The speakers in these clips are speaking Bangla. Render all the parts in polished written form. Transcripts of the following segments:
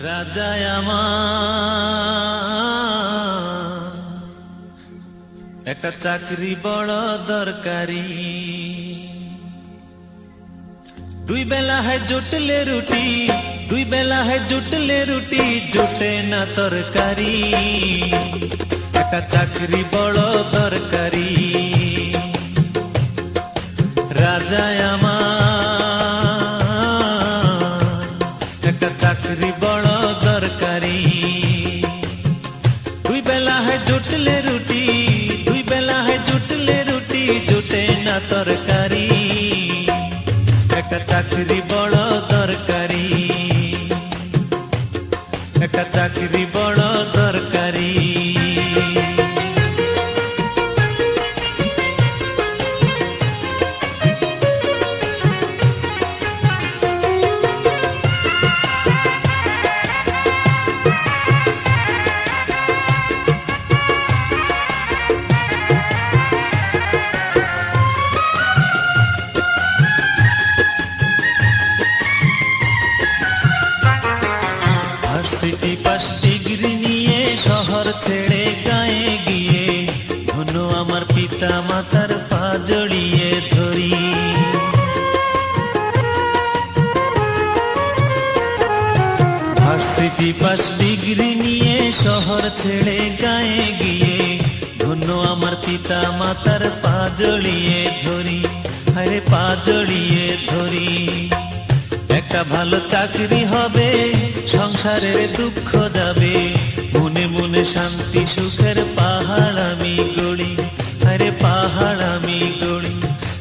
রাজায় আমার একটা চাকরি বড় দরকারি। দুই বেলা হয় জুটলে রুটি, দুই বেলা হয় জুটলে রুটি, জুটে না তরকারি। একটা চাকরি বড় দরকারি। রাজায় আমার একটা চাকরি বড় দরকারি। দুই বেলা হয় জুটলে রুটি, দুই বেলা হয় জুটলে রুটি, জুটে না তরকারি। একটা চাকরি বড় দরকারি, একটা চাকরি বড় দরকারি। ভার্সিটি পাস ডিগ্রি নিয়ে শহর ছেড়ে গায়ে গিয়ে ধন্য আমার পিতা মাতার পা জড়িয়ে ধরি। ভার্সিটি পাস ডিগ্রি নিয়ে শহর ছেড়ে গায়ে গিয়ে ধন্য আমার পিতা মাতার পা জড়িয়ে ধরি। আরে পা জড়িয়ে ধরি। একটা ভালো চাকরি হবে, সংসারের দুঃখ যাবে, মনে মনে শান্তি সুখের পাহাড় আমি গড়ি। আরে পাহাড় আমি গড়ি।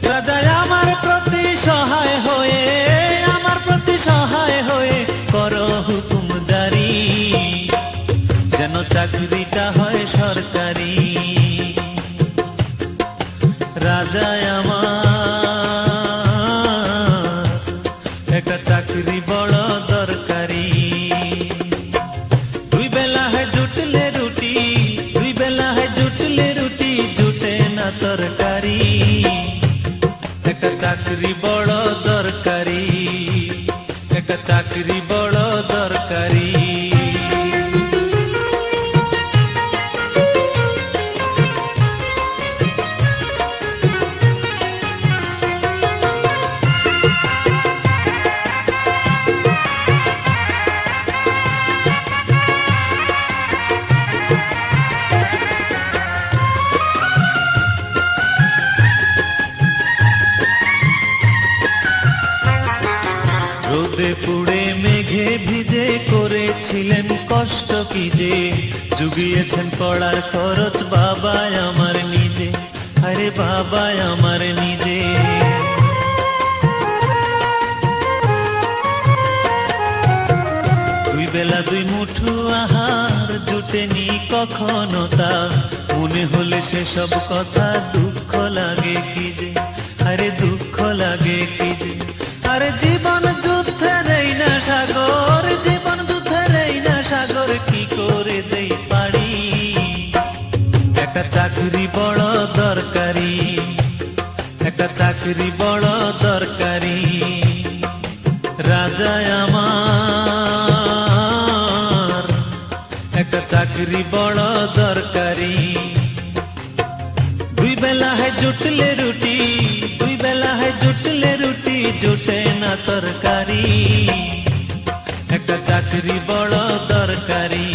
রাজায় আমার প্রতি সহায় হয়ে, আমার প্রতি সহায় হয়ে করো হুকুম জারি, যেন চাকরিটা হয় সরকারি। রাজায় আমার একটা চাকরি বড় দরকারি। দুই বেলা হয় জুটলে রুটি, দুই বেলা হয় জুটলে রুটি, জুটে না তরকারি। একটা চাকরি বড় দরকারি, একটা চাকরি বড় দরকারি। রোদে পুড়ে মেঘে ভিজে করেছিলেন কষ্ট কি যে, জুগিয়েছেন পড়ার খরচ বাবা আমার নিজে। আরে বাবা আমার নিজে। দুই বেলা দুই মুঠো আহার জুটেনি কখনো তা, মনে হলে সেসব কথা দুঃখ লাগে কি যে। আরে দুঃখ লাগে কি যে। আরে জীবন যুদ্ধের এই না সাগর, জীবন যুদ্ধের এই না সাগর, কি করে দেই পারি। একটা চাকরি বড় দরকারি, একটা চাকরি বড় দরকারি। রাজায় আমার একটা চাকরি বড় দরকারি। দুই বেলা হয় জুটলে রুটি, দুই বেলা হয় জুটলে রুটি, জুটে না তরকারি। একটা চাকরি বড় দরকারি।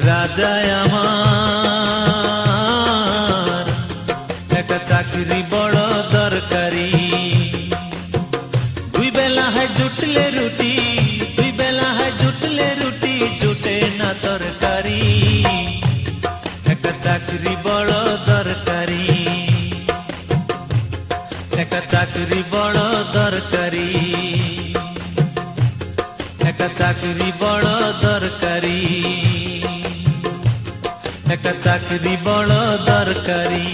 রাজায় আমার একটা চাকরি বড় দরকারি। দুই বেলা হয় জুটলে রুটি, দুই বেলা হয় জুটলে রুটি, জুটে না তরকারি। একটা চাকরি বড় দরকারি, একটা চাকরি বড় দরকারি, একটা চাকরি বড় দরকারি, একটা চাকরি বড় দরকারি।